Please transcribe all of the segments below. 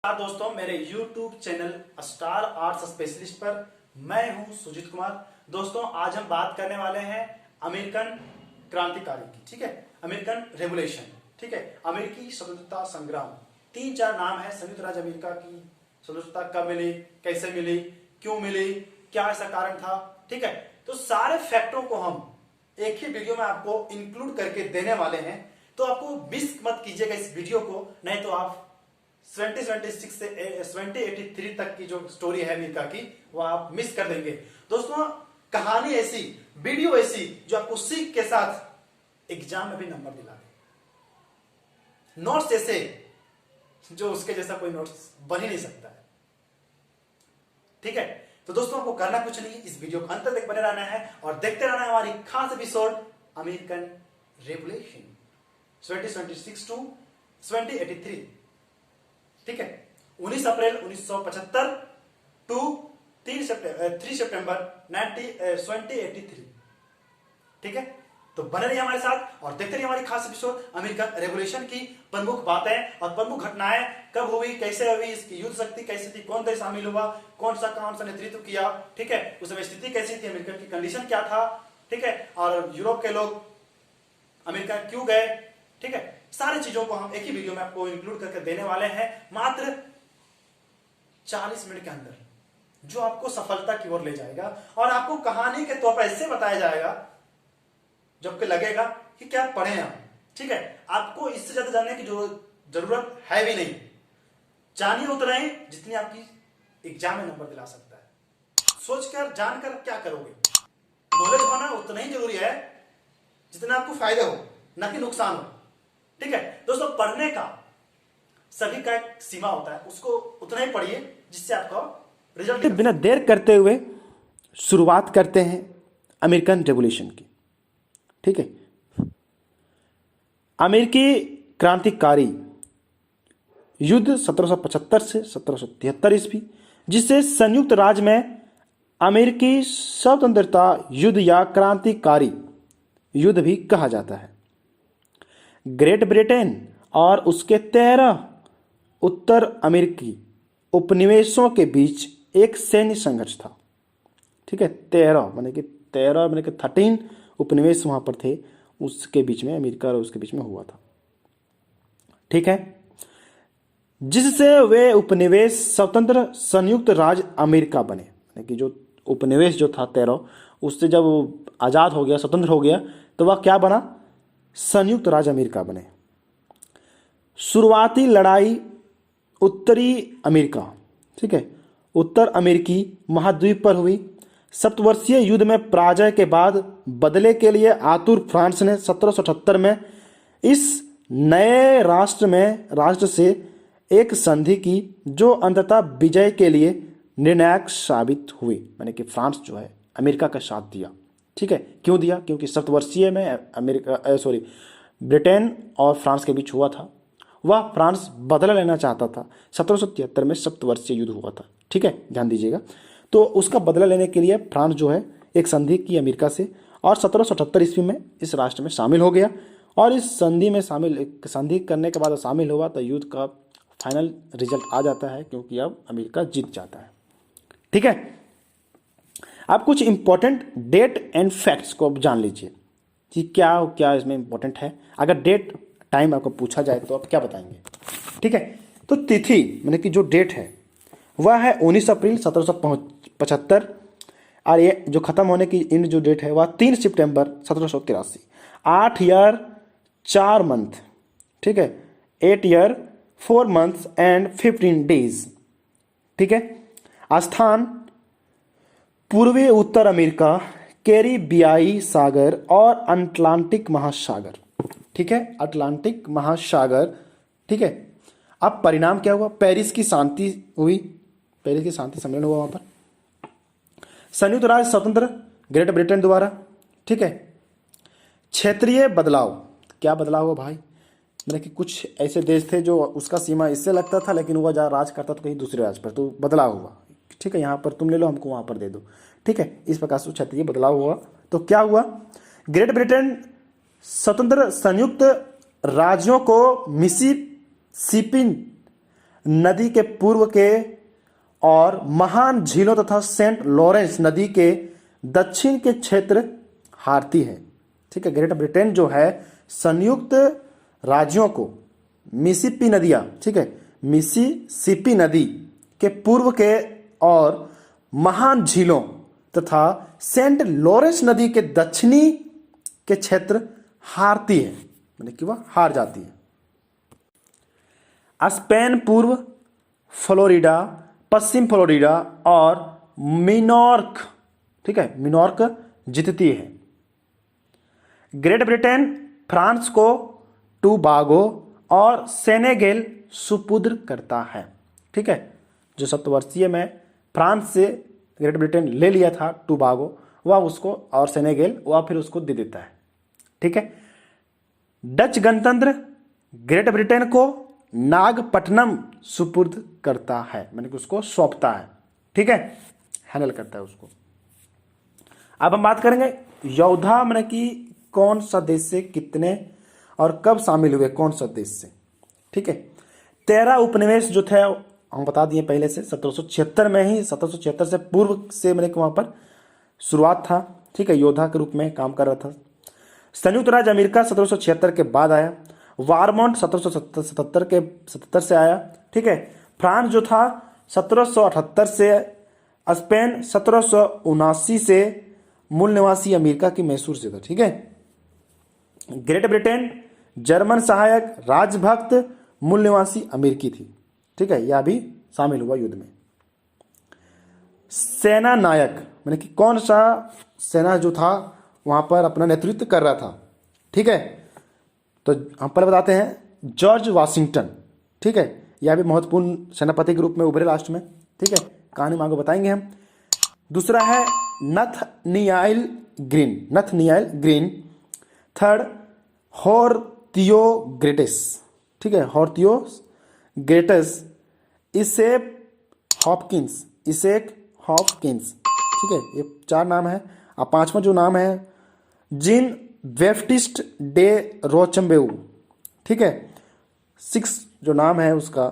दोस्तों, मेरे YouTube channel star arts specialist पर मैं हूं सुजीत कुमार। दोस्तों, आज हम बात करने वाले हैं अमेरिकन क्रांतिकारी की। ठीक है, अमेरिकन रेवोल्यूशन। ठीक है, अमेरिकी स्वतंत्रता संग्राम। 3-4 नाम है संयुक्त राज्य अमेरिका की स्वतंत्रता कब मिली, कैसे मिली, क्यों मिली, क्या ऐसा कारण था। ठीक है, तो सारे फैक्टरों को हम एक ही वीडियो में आपको इंक्लूड करके देने वाले हैं, तो आपको मिस मत कीजिएगा इस वीडियो को, नहीं तो आप 2026 से 2083 तक की जो स्टोरी है अमेरिका की वो आप मिस कर देंगे। दोस्तों, कहानी ऐसी, वीडियो ऐसी जो आपको सीख के साथ एग्जाम में भी नंबर दिला दे। नोट्स ऐसे जो उसके जैसा कोई नोट्स बन ही नहीं सकता है। ठीक है, तो दोस्तों आपको करना कुछ नहीं, इस वीडियो को अंत तक बने रहना है और देखते रहना है हमारी खास एपिसोड अमेरिकन रेवोल्यूशन 2026 टू 2083। ठीक है, 19 अप्रैल 1975 टू 3 सितंबर 2083। ठीक है, तो बने रहिए हमारे साथ और देखते रहिए हमारी खास एपिसोड अमेरिकन रेवोल्यूशन की प्रमुख बातें और प्रमुख घटनाएं कब हुई, कैसे हुई, इसकी युद्ध शक्ति कैसी थी, कौन देश शामिल हुआ, कौन सा नेतृत्व किया। ठीक है, उस समय स्थिति कैसी थी, अमेरिकन की कंडीशन क्या था। ठीक है, और यूरोप के लोग अमेरिका क्यों गए। ठीक है, सारी चीजों को हम एक ही वीडियो में आपको इंक्लूड करके देने वाले हैं मात्र 40 मिनट के अंदर, जो आपको सफलता की ओर ले जाएगा और आपको कहानी के तौर पर ऐसे बताया जाएगा जबकि लगेगा कि क्या पढ़े हम। ठीक है, आपको इससे ज्यादा जानने की जरूरत है भी नहीं। जानिए उतना ही जितनी आपकी एग्जाम में नंबर दिला सकता है। सोचकर जानकर क्या करोगे, नॉलेज होना उतना ही जरूरी है जितना आपको फायदा हो, ना कि नुकसान हो। ठीक है दोस्तों, पढ़ने का सभी का एक सीमा होता है, उसको उतना ही पढ़िए जिससे आपका रिजल्ट। बिना देर करते हुए शुरुआत करते हैं अमेरिकन रेवोल्यूशन की। ठीक है, अमेरिकी क्रांतिकारी युद्ध 1775 से 1773 ईस्वी, जिसे संयुक्त राज्य में अमेरिकी स्वतंत्रता युद्ध या क्रांतिकारी युद्ध भी कहा जाता है, ग्रेट ब्रिटेन और उसके 13 उत्तर अमेरिकी उपनिवेशों के बीच एक सैन्य संघर्ष था। ठीक है, 13 उपनिवेश वहां पर थे, उसके बीच में अमेरिका और उसके बीच में हुआ था। ठीक है, जिससे वे उपनिवेश स्वतंत्र संयुक्त राज्य अमेरिका बने। यानी कि जो उपनिवेश जो था 13, उससे जब आजाद हो गया, स्वतंत्र हो गया, तो वह क्या बना, संयुक्त राज्य अमेरिका बने। शुरुआती लड़ाई उत्तरी अमेरिका, ठीक है, उत्तर अमेरिकी महाद्वीप पर हुई। सप्तवर्षीय युद्ध में पराजय के बाद बदले के लिए आतुर फ्रांस ने 1778 में इस नए राष्ट्र से एक संधि की, जो अंततः विजय के लिए निर्णायक साबित हुई। यानी कि फ्रांस जो है अमेरिका का साथ दिया। ठीक है, क्यों दिया, क्योंकि सप्तवर्षीय में ब्रिटेन और फ्रांस के बीच हुआ था, वह फ्रांस बदला लेना चाहता था। 1773 में सप्तवर्षीय युद्ध हुआ था। ठीक है, ध्यान दीजिएगा। तो उसका बदला लेने के लिए फ्रांस जो है एक संधि की अमेरिका से, और 1778 ईस्वी में इस राष्ट्र में शामिल हो गया। और इस संधि करने के बाद शामिल हुआ तो युद्ध का फाइनल रिजल्ट आ जाता है, क्योंकि अब अमेरिका जीत जाता है। ठीक है, आप कुछ इंपॉर्टेंट डेट एंड फैक्ट्स को आप जान लीजिए कि क्या क्या इसमें इंपॉर्टेंट है। अगर डेट टाइम आपको पूछा जाए तो आप क्या बताएंगे। ठीक है, तो तिथि मैंने कि जो डेट है वह है 19 अप्रैल 1775, और ये जो खत्म होने की इन जो डेट है वह 3 सितंबर 1783। 8 ईयर 4 मंथ, ठीक है, 8 ईयर 4 मंथ्स एंड 15 डेज। ठीक है, स्थान पूर्वी उत्तर अमेरिका, कैरिबियाई सागर और अटलांटिक महासागर। ठीक है, अटलांटिक महासागर। ठीक है, अब परिणाम क्या हुआ, पेरिस की शांति हुई, पेरिस की शांति सम्मेलन हुआ वहां पर। संयुक्त राज्य स्वतंत्र ग्रेट ब्रिटेन द्वारा। ठीक है, क्षेत्रीय बदलाव, क्या बदलाव हुआ भाई, मतलब कि कुछ ऐसे देश थे जो उसका सीमा इससे लगता था, लेकिन वह जहाँ राज करता तो कहीं दूसरे राज्य पर, तो बदलाव हुआ। ठीक है, यहाँ पर तुम ले लो, हमको वहाँ पर दे दो। ठीक है, इस प्रकार से क्षेत्रीय बदलाव हुआ। तो क्या हुआ, ग्रेट ब्रिटेन स्वतंत्र संयुक्त राज्यों को मिसिसिपी नदी के पूर्व के और महान झीलों तथा सेंट लॉरेंस नदी के दक्षिण के क्षेत्र हारती है। ठीक है, ग्रेट ब्रिटेन जो है संयुक्त राज्यों को मिसिसिपी नदियां, ठीक है, मिसिसिपी नदी के पूर्व के और महान झीलों तथा सेंट लॉरेंस नदी के दक्षिणी के क्षेत्र हारती है, यानी कि वह हार जाती है। स्पेन पूर्व फ्लोरिडा, पश्चिम फ्लोरिडा और मिनोर्क, ठीक है, मिनोर्क जीतती है। ग्रेट ब्रिटेन फ्रांस को टोबागो और सेनेगल सुपुर्द करता है। ठीक है, जो सप्तवर्षीय में फ्रांस से ग्रेट ब्रिटेन ले लिया था टोबागो, वह उसको और सेनेगल वह फिर उसको दे देता है। ठीक है, डच गणतंत्र ग्रेट ब्रिटेन को नागपट्टनम सुपुर्द करता है, मैंने कि उसको सौंपता है। ठीक है, हैंडल करता है उसको। अब हम बात करेंगे योद्धा, मैंने कि कौन सा देश से कितने और कब शामिल हुए, कौन सा देश से। ठीक है, 13 उपनिवेश जो थे हम बता दिए पहले से 1776 में ही, 1776 से पूर्व से मैंने वहां पर शुरुआत था। ठीक है, योद्धा के रूप में काम कर रहा था। संयुक्त राज्य अमेरिका 1776 के बाद आया। वारमोंट 1777 से आया। ठीक है, फ्रांस जो था 1778 से, स्पेन 1779 से, मूल निवासी अमेरिका की मैसूर से था। ठीक है, ग्रेट ब्रिटेन जर्मन सहायक राजभक्त मूल निवासी अमेरिकी थी। ठीक है, यह भी शामिल हुआ युद्ध में। सेना नायक मैंने कि कौन सा सेना जो था वहां पर अपना नेतृत्व कर रहा था। ठीक है, तो हम पहले बताते हैं जॉर्ज वाशिंगटन। ठीक है, यह भी महत्वपूर्ण सेनापति के रूप में उभरे लास्ट में। ठीक है, कहानी में आगे बताएंगे हम। दूसरा है नथनियाल ग्रीन। थर्ड होर्तियो ग्रेटस। ठीक है, होर्तियो ग्रेटस, इसेक हॉपकिंस। ठीक है, ये 4 नाम है। अब 5वां जो नाम है जीन बैप्टिस्ट डे रोचम्बेउ। ठीक है, 6 जो नाम है उसका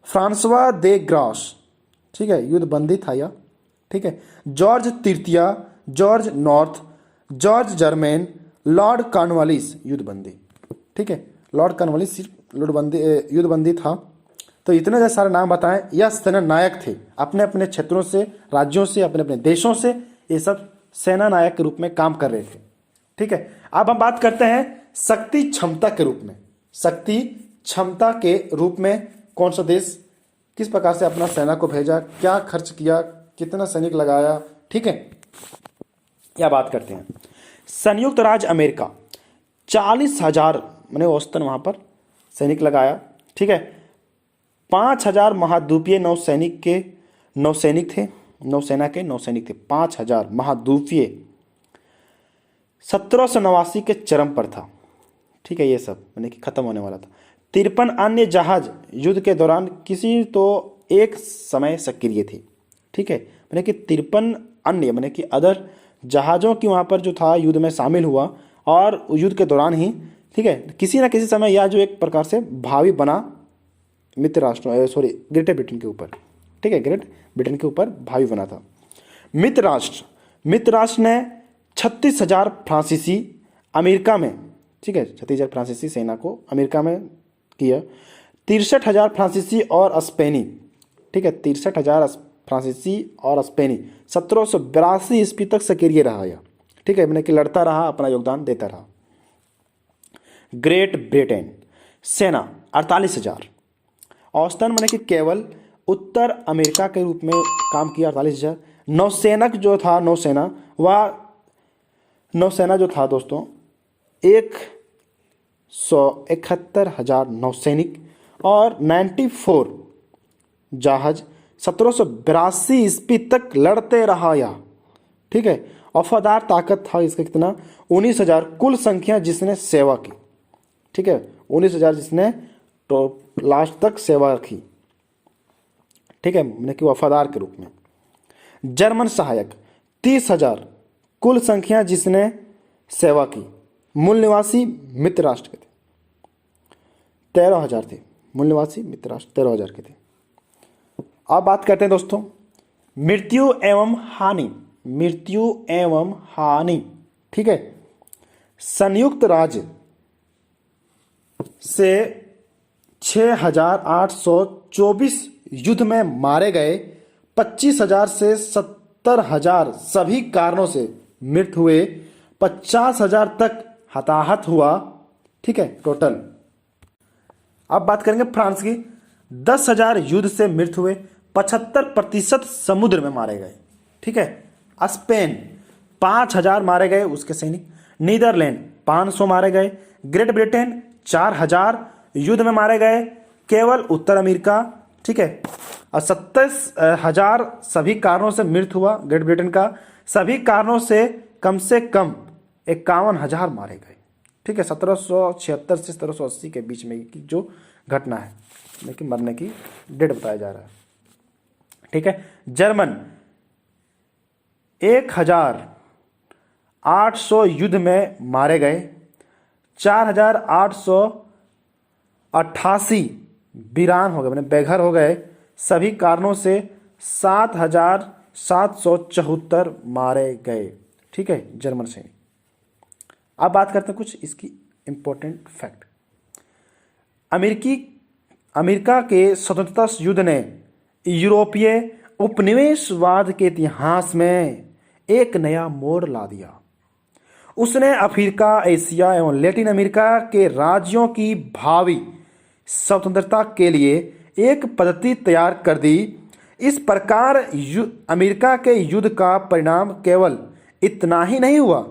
फ्रांसवा दे ग्रास। ठीक है, युद्धबंदी था यह। ठीक है, जॉर्ज तृतीय, George North, George Germain, Lord Cornwallis युद्धबंदी। ठीक है, लॉर्ड कॉर्नवालिस युद्धबंदी था। तो इतने जो सारे नाम बताएं, यह सेना नायक थे। अपने अपने क्षेत्रों से, राज्यों से, अपने अपने देशों से ये सब सेना नायक के रूप में काम कर रहे थे। ठीक है, अब हम बात करते हैं शक्ति क्षमता के रूप में। शक्ति क्षमता के रूप में कौन सा देश किस प्रकार से अपना सेना को भेजा, क्या खर्च किया, कितना सैनिक लगाया। ठीक है, यह बात करते हैं। संयुक्त राज्य अमेरिका 40,000 मैंने औसतन वहां पर सैनिक लगाया। ठीक है, 5,000 महाद्वीपीय नौसैनिक थे। 5,000 महाद्वीपीय 1789 के चरम पर था। ठीक है, ये सब मैंने कि खत्म होने वाला था। 53 अन्य जहाज युद्ध के दौरान किसी तो एक समय सक्रिय थे। ठीक है, मैंने कि 53 अन्य मैंने कि अदर जहाजों की वहां पर जो था युद्ध में शामिल हुआ और युद्ध के दौरान ही, ठीक है, किसी ना किसी समय यह जो एक प्रकार से भावी बना ग्रेट ब्रिटेन के ऊपर। ठीक है, ग्रेट ब्रिटेन के ऊपर भावी बना था। मित्र राष्ट्र ने 36,000 फ्रांसीसी अमेरिका में, ठीक है, 36,000 फ्रांसीसी सेना को अमेरिका में किया। 63,000 फ्रांसीसी और स्पेनी, ठीक है, 63,000 फ्रांसीसी और स्पेनी 1782 ईस्वी तक सक्रिय रहा यह। ठीक है, मैंने कि लड़ता रहा, अपना योगदान देता रहा। ग्रेट ब्रिटेन सेना 48,000 औसतन मैंने कि केवल उत्तर अमेरिका के रूप में काम किया। 48,000 नौसेना जो था दोस्तों 171,000 नौसैनिक और 94 जहाज 1782 ईस्वी तक लड़ते रहा यह। ठीक है, वफादार ताकत था इसका कितना 19,000 कुल संख्या जिसने सेवा की। ठीक है, 19,000 जिसने तो लास्ट तक सेवा रखी। ठीक है, मैंने कि वफादार के रूप में। जर्मन सहायक 30,000 कुल संख्या जिसने सेवा की। मूल निवासी मित्र राष्ट्र के थे 13,000 थे। मूल निवासी मित्र राष्ट्र 13,000 के थे। अब बात करते हैं दोस्तों मृत्यु एवं हानि। मृत्यु एवं हानि, ठीक है। संयुक्त राज्य से 6,824 युद्ध में मारे गए 25,000 से 70,000 सभी कारणों से मृत्यु हुए, 50,000 तक हताहत हुआ, ठीक है टोटल। अब बात करेंगे फ्रांस की। 10,000 युद्ध से मृत्यु हुए, 75% समुद्र में मारे गए, ठीक है। स्पेन 5,000 मारे गए उसके सैनिक। नीदरलैंड 500 मारे गए। ग्रेट ब्रिटेन 4,000 युद्ध में मारे गए केवल उत्तर अमेरिका, ठीक है। और 27,000 सभी कारणों से मृत्यु हुआ ग्रेट ब्रिटेन का। सभी कारणों से कम 51,000 मारे गए, ठीक है। 1776 से 1780 के बीच में की जो घटना है, लेकिन मरने की डेट बताया जा रहा है, ठीक है। जर्मन 1,800 युद्ध में मारे गए, 4,888 वीरान हो गए, मैंने बेघर हो गए। सभी कारणों से 7,774 मारे गए, ठीक है जर्मन सैनिक। अब बात करते हैं कुछ इसकी इंपॉर्टेंट फैक्ट। अमेरिका के स्वतंत्रता युद्ध ने यूरोपीय उपनिवेशवाद के इतिहास में एक नया मोड़ ला दिया। उसने अफ्रीका, एशिया एवं लैटिन अमेरिका के राज्यों की भावी स्वतंत्रता के लिए एक पद्धति तैयार कर दी। इस प्रकार अमेरिका के युद्ध का परिणाम केवल इतना ही नहीं हुआ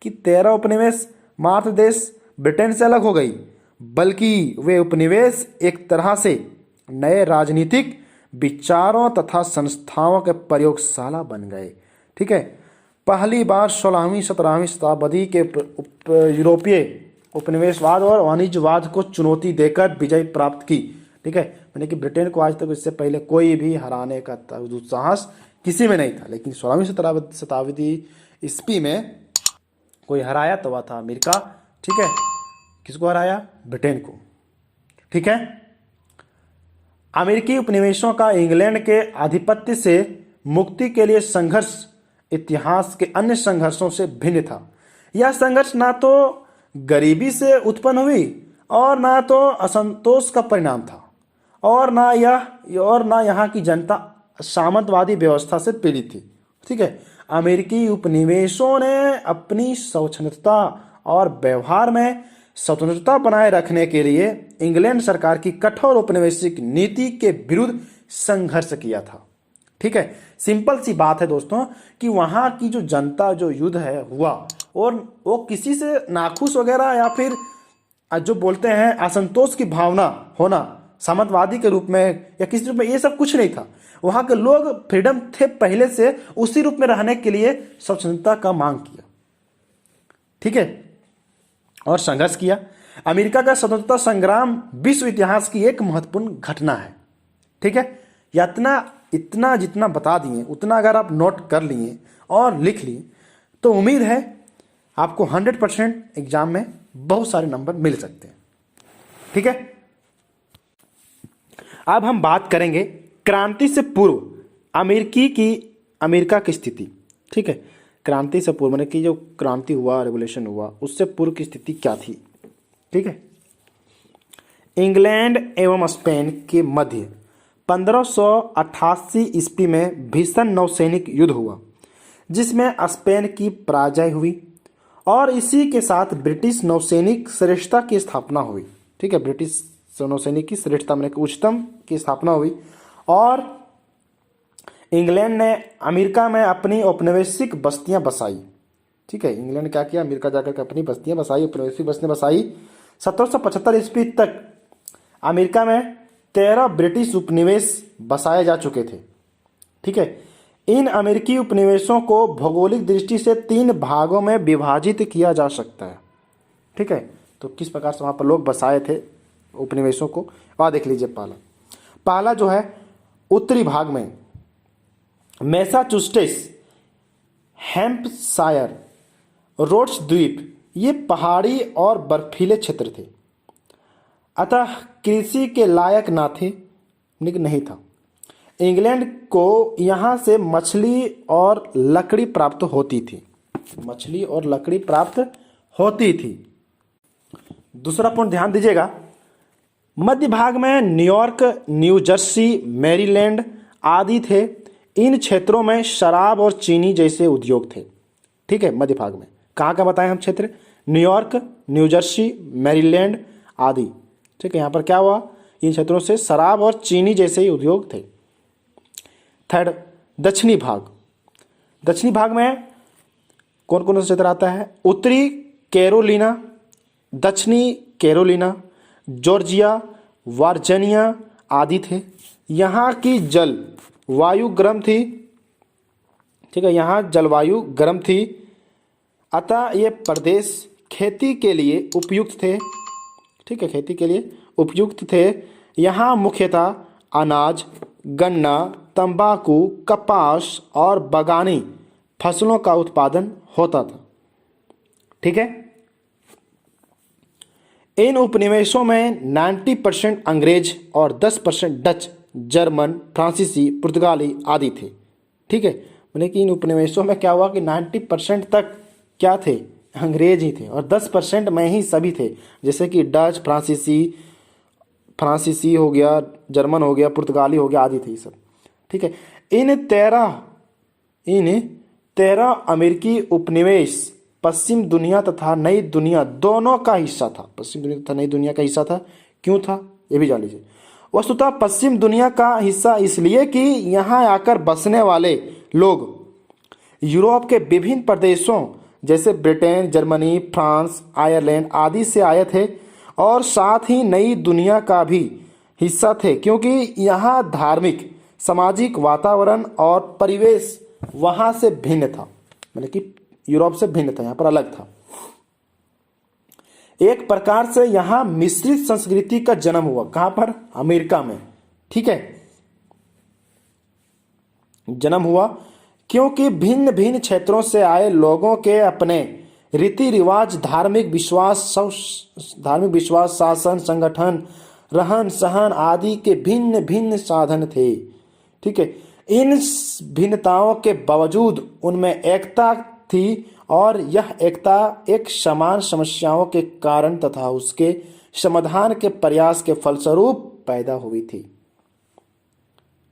कि 13 उपनिवेश मात्र देश ब्रिटेन से अलग हो गई, बल्कि वे उपनिवेश एक तरह से नए राजनीतिक विचारों तथा संस्थाओं के प्रयोगशाला बन गए, ठीक है। पहली बार 16वीं 17वीं शताब्दी के यूरोपीय उपनिवेशवाद और वाणिज्यवाद को चुनौती देकर विजय प्राप्त की, ठीक है। यानी कि ब्रिटेन को आज तक इससे पहले कोई भी हराने का दुस्साहस किसी में नहीं था, लेकिन 16वीं शताब्दी ईस्वी में कोई हराया तो वह था अमेरिका, ठीक है। किसको हराया? ब्रिटेन को, ठीक है। अमेरिकी उपनिवेशों का इंग्लैंड के आधिपत्य से मुक्ति के लिए संघर्ष इतिहास के अन्य संघर्षों से भिन्न था। यह संघर्ष ना तो गरीबी से उत्पन्न हुई और ना तो असंतोष का परिणाम था, और ना यहाँ की जनता सामंतवादी व्यवस्था से पीड़ित थी, ठीक है। अमेरिकी उपनिवेशों ने अपनी स्वतंत्रता और व्यवहार में स्वतंत्रता बनाए रखने के लिए इंग्लैंड सरकार की कठोर उपनिवेशिक नीति के विरुद्ध संघर्ष किया था, ठीक है। सिंपल सी बात है दोस्तों कि वहां की जो जनता जो युद्ध है हुआ, और वो किसी से नाखुश वगैरह या फिर जो बोलते हैं असंतोष की भावना होना सामंतवादी के रूप में या किसी रूप में, ये सब कुछ नहीं था। वहां के लोग फ्रीडम थे पहले से, उसी रूप में रहने के लिए स्वतंत्रता का मांग किया, ठीक है, और संघर्ष किया। अमेरिका का स्वतंत्रता संग्राम विश्व इतिहास की एक महत्वपूर्ण घटना है, ठीक है। इतना जितना बता दिए उतना अगर आप नोट कर लिए और लिख लिए तो उम्मीद है आपको 100% एग्जाम में बहुत सारे नंबर मिल सकते हैं, ठीक है। अब हम बात करेंगे क्रांति से पूर्व अमेरिका की स्थिति, ठीक है। क्रांति से पूर्व माने कि जो क्रांति हुआ, रेवोल्यूशन हुआ, उससे पूर्व की स्थिति क्या थी, ठीक है। इंग्लैंड एवं स्पेन के मध्य 1588 ईस्वी में भीषण नौसैनिक युद्ध हुआ, जिसमें स्पेन की पराजय हुई और इसी के साथ ब्रिटिश नौसैनिक श्रेष्ठता की स्थापना हुई, ठीक है। ब्रिटिश नौसैनिक की श्रेष्ठता माने उच्चतम की स्थापना हुई, और इंग्लैंड ने अमेरिका में अपनी औपनिवेशिक बस्तियां बसाई, ठीक है। इंग्लैंड ने क्या किया? अमेरिका जाकर के अपनी बस्तियां बसाई, औपनिवेशिक बस्तियां बसाई। 1775 ईस्वी तक अमेरिका में 13 ब्रिटिश उपनिवेश बसाए जा चुके थे, ठीक है। इन अमेरिकी उपनिवेशों को भौगोलिक दृष्टि से 3 भागों में विभाजित किया जा सकता है, ठीक है। तो किस प्रकार से वहां पर लोग बसाए थे उपनिवेशों को, वहां देख लीजिए। पहला जो है उत्तरी भाग में मैसाचुसेट्स, हैम्पशायर, रोड्स द्वीप, ये पहाड़ी और बर्फीले क्षेत्र थे, अतः कृषि के लायक नहीं था। इंग्लैंड को यहाँ से मछली और लकड़ी प्राप्त होती थी। मछली और लकड़ी प्राप्त होती थी। दूसरा पॉइंट ध्यान दीजिएगा, मध्य भाग में न्यूयॉर्क, न्यू जर्सी, मैरीलैंड आदि थे। इन क्षेत्रों में शराब और चीनी जैसे उद्योग थे। ठीक है, मध्य भाग में कहाँ का बताएं हम क्षेत्र? न्यूयॉर्क, न्यू जर्सी, मैरीलैंड आदि। ठीक है, यहाँ पर क्या हुआ, इन क्षेत्रों से शराब और चीनी जैसे ही उद्योग थे। थर्ड, दक्षिणी भाग। दक्षिणी भाग में कौन कौन सा क्षेत्र आता है? उत्तरी कैरोलिना, दक्षिणी कैरोलिना, जॉर्जिया, वर्जीनिया आदि थे। यहाँ की जल वायु गर्म थी। ठीक है, यहाँ जलवायु गर्म थी, अतः ये प्रदेश खेती के लिए उपयुक्त थे। ठीक है, खेती के लिए उपयुक्त थे। यहाँ मुख्यतः अनाज, गन्ना, तंबाकू, कपास और बागानी फसलों का उत्पादन होता था। ठीक है, इन उपनिवेशों में 90% अंग्रेज और 10% डच, जर्मन, फ्रांसीसी, पुर्तगाली आदि थे। ठीक है, मैंने कि इन उपनिवेशों में क्या हुआ कि 90% तक क्या थे? अंग्रेज ही थे, और 10% में ही सभी थे, जैसे कि डच, फ्रांसीसी हो गया, जर्मन हो गया, पुर्तगाली हो गया आदि थे ये सब। ठीक है, इन 13 अमेरिकी उपनिवेश पश्चिम दुनिया तथा नई दुनिया दोनों का हिस्सा था। पश्चिम दुनिया तथा नई दुनिया का हिस्सा था। क्यों था ये भी जान लीजिए। वस्तुतः पश्चिम दुनिया का हिस्सा इसलिए कि यहाँ आकर बसने वाले लोग यूरोप के विभिन्न प्रदेशों जैसे ब्रिटेन, जर्मनी, फ्रांस, आयरलैंड आदि से आए थे, और साथ ही नई दुनिया का भी हिस्सा थे, क्योंकि यहाँ धार्मिक, सामाजिक वातावरण और परिवेश वहाँ से भिन्न था। मतलब कि यूरोप से भिन्न था, यहाँ पर अलग था। एक प्रकार से यहाँ मिश्रित संस्कृति का जन्म हुआ। कहाँ पर? अमेरिका में। ठीक है, जन्म हुआ क्योंकि भिन्न भिन्न क्षेत्रों से आए लोगों के अपने रीति रिवाज, धार्मिक विश्वास, शासन, संगठन, रहन सहन आदि के भिन्न भिन्न साधन थे। ठीक है, इन भिन्नताओं के बावजूद उनमें एकता थी, और यह एकता एक समान समस्याओं के कारण तथा उसके समाधान के प्रयास के फलस्वरूप पैदा हुई थी।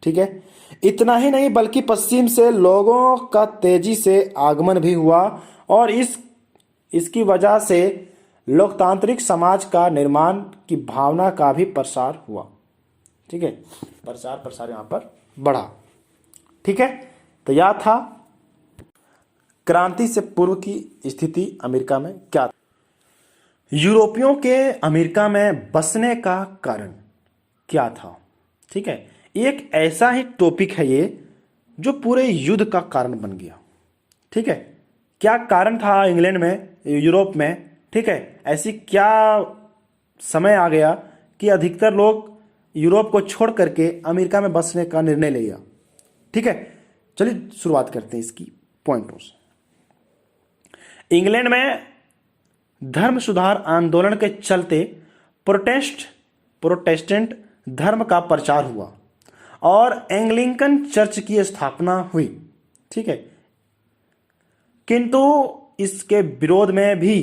ठीक है, इतना ही नहीं बल्कि पश्चिम से लोगों का तेजी से आगमन भी हुआ, और इसकी वजह से लोकतांत्रिक समाज का निर्माण की भावना का भी प्रसार हुआ। ठीक है, प्रसार यहाँ पर बढ़ा। ठीक है, तो यह था क्रांति से पूर्व की स्थिति अमेरिका में क्या था। यूरोपियों के अमेरिका में बसने का कारण क्या था। ठीक है, एक ऐसा ही टॉपिक है ये जो पूरे युद्ध का कारण बन गया। ठीक है, क्या कारण था इंग्लैंड में, यूरोप में? ठीक है, ऐसी क्या समय आ गया कि अधिकतर लोग यूरोप को छोड़ करके अमेरिका में बसने का निर्णय ले लिया। ठीक है, चलिए शुरुआत करते हैं इसकी पॉइंटों से। इंग्लैंड में धर्म सुधार आंदोलन के चलते प्रोटेस्टेंट धर्म का प्रचार हुआ और एंग्लिकन चर्च की स्थापना हुई। ठीक है, किंतु इसके विरोध में भी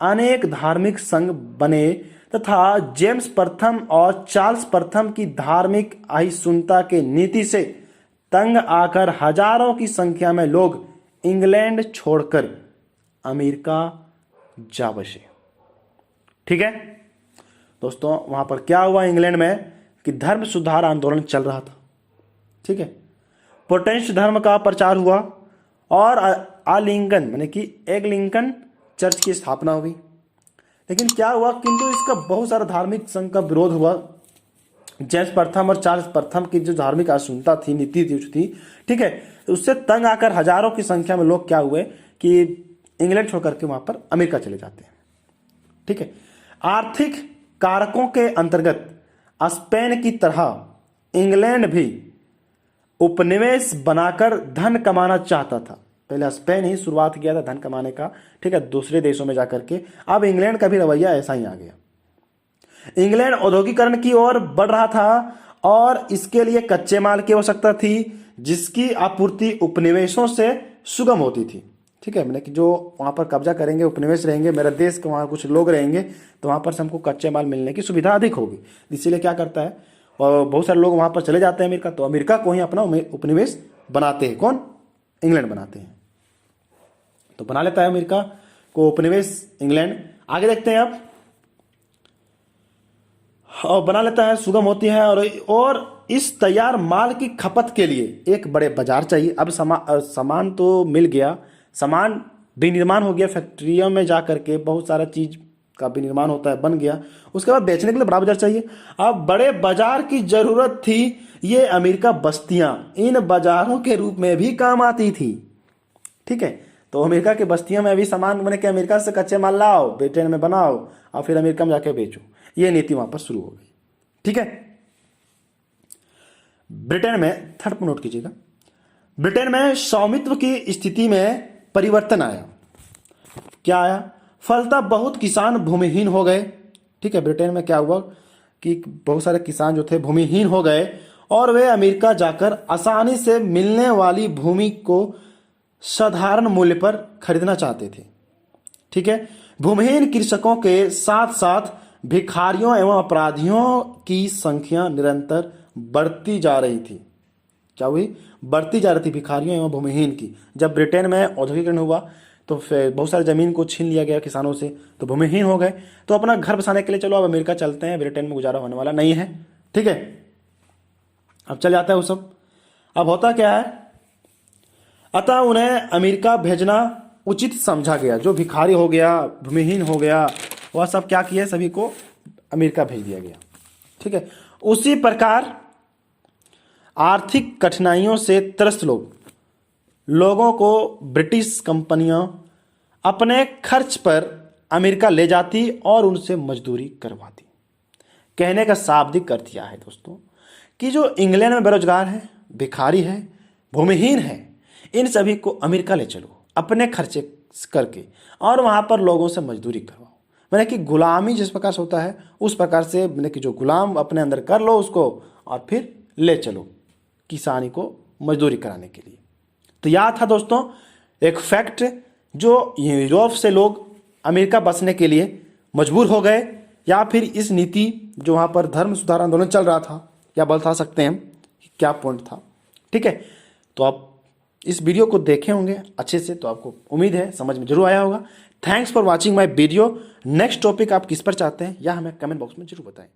अनेक धार्मिक संघ बने तथा जेम्स प्रथम और चार्ल्स प्रथम की धार्मिक अहिंसुता के नीति से तंग आकर हजारों की संख्या में लोग इंग्लैंड छोड़कर अमेरिका जा बसे। ठीक है दोस्तों, वहां पर क्या हुआ इंग्लैंड में कि धर्म सुधार आंदोलन चल रहा था। ठीक है, प्रोटेस्टेंट धर्म का प्रचार हुआ और आलिंगन माने कि एंग्लिकन चर्च की स्थापना हुई। लेकिन क्या हुआ, किंतु इसका बहुत सारा धार्मिक संघ का विरोध हुआ। जेम्स प्रथम और चार्ल्स प्रथम की जो धार्मिक अशुद्धता थी, नीति थी, ठीक है, उससे तंग आकर हजारों की संख्या में लोग क्या हुए कि इंग्लैंड छोड़ करके वहां पर अमेरिका चले जाते हैं। ठीक है, आर्थिक कारकों के अंतर्गत स्पेन की तरह इंग्लैंड भी उपनिवेश बनाकर धन कमाना चाहता था। पहले स्पेन ही शुरुआत किया था धन कमाने का, ठीक है, दूसरे देशों में जाकर के। अब इंग्लैंड का भी रवैया ऐसा ही आ गया। इंग्लैंड औद्योगिकरण की ओर बढ़ रहा था और इसके लिए कच्चे माल की आवश्यकता थी जिसकी आपूर्ति उपनिवेशों से सुगम होती थी। ठीक है, मैंने कि जो वहाँ पर कब्जा करेंगे, उपनिवेश रहेंगे, मेरे देश के वहाँ कुछ लोग रहेंगे, तो वहाँ पर से हमको कच्चे माल मिलने की सुविधा अधिक होगी। इसीलिए क्या करता है, और बहुत सारे लोग वहाँ पर चले जाते हैं अमेरिका, तो अमेरिका को ही अपना उपनिवेश बनाते हैं। कौन? इंग्लैंड बनाते हैं। तो बना लेता है अमेरिका को उपनिवेश इंग्लैंड। आगे देखते हैं अब, और बना लेता है, सुगम होती है। और इस तैयार माल की खपत के लिए एक बड़े बाजार चाहिए। अब सामान तो मिल गया, सामान विनिर्माण हो गया, फैक्ट्रियों में जा करके बहुत सारा चीज का विनिर्माण होता है, बन गया। उसके बाद बेचने के लिए बड़ा बाजार चाहिए। अब बड़े बाजार की जरूरत थी। ये अमेरिका बस्तियां इन बाजारों के रूप में भी काम आती थी। ठीक है, तो अमेरिका की बस्तियों में भी सामान मैंने कि अमेरिका से कच्चे माल लाओ, ब्रिटेन में बनाओ और फिर अमेरिका में जाके बेचो। ये नीति वहां पर शुरू हो गई। ठीक है, ब्रिटेन में, थर्ड पर नोट कीजिएगा, ब्रिटेन में स्वामित्व की स्थिति में परिवर्तन आया। क्या आया? फलतः बहुत किसान भूमिहीन हो गए। ठीक है, ब्रिटेन में क्या हुआ कि बहुत सारे किसान जो थे भूमिहीन हो गए और वे अमेरिका जाकर आसानी से मिलने वाली भूमि को साधारण मूल्य पर खरीदना चाहते थे। ठीक है, भूमिहीन कृषकों के साथ साथ भिखारियों एवं अपराधियों की संख्या निरंतर बढ़ती जा रही थी। क्या हुई? बढ़ती जा रही थी भिखारियों एवं भूमिहीन की। जब ब्रिटेन में औद्योगिकरण हुआ तो फिर बहुत सारी जमीन को छीन लिया गया किसानों से, तो भूमिहीन हो गए। तो अपना घर बसाने के लिए चलो अब अमेरिका चलते हैं, ब्रिटेन में गुजारा होने वाला नहीं है। ठीक है, अब चल जाता है वो सब। अब होता क्या है, अतः उन्हें अमेरिका भेजना उचित समझा गया। जो भिखारी हो गया, भूमिहीन हो गया, वह सब क्या किया, सभी को अमेरिका भेज दिया गया। ठीक है, उसी प्रकार आर्थिक कठिनाइयों से त्रस्त लोगों को ब्रिटिश कंपनियां अपने खर्च पर अमेरिका ले जाती और उनसे मजदूरी करवाती। कहने का शाब्दिक अर्थ यह है दोस्तों कि जो इंग्लैंड में बेरोजगार है, भिखारी है, भूमिहीन है, इन सभी को अमेरिका ले चलो अपने खर्चे करके और वहां पर लोगों से मजदूरी करवाओ। मैंने कि गुलामी जिस प्रकार से होता है उस प्रकार से मैंने कि जो गुलाम अपने अंदर कर लो उसको और फिर ले चलो किसानी को मजदूरी कराने के लिए। तो यह था दोस्तों एक फैक्ट, जो यूरोप से लोग अमेरिका बसने के लिए मजबूर हो गए, या फिर इस नीति जो वहाँ पर धर्म सुधार आंदोलन चल रहा था, या बता सकते हैं कि क्या पॉइंट था। ठीक है, तो आप इस वीडियो को देखे होंगे अच्छे से, तो आपको उम्मीद है समझ में जरूर आया होगा। Thanks for watching my video. Next topic आप किस पर चाहते हैं या हमें कमेंट बॉक्स में जरूर बताएं।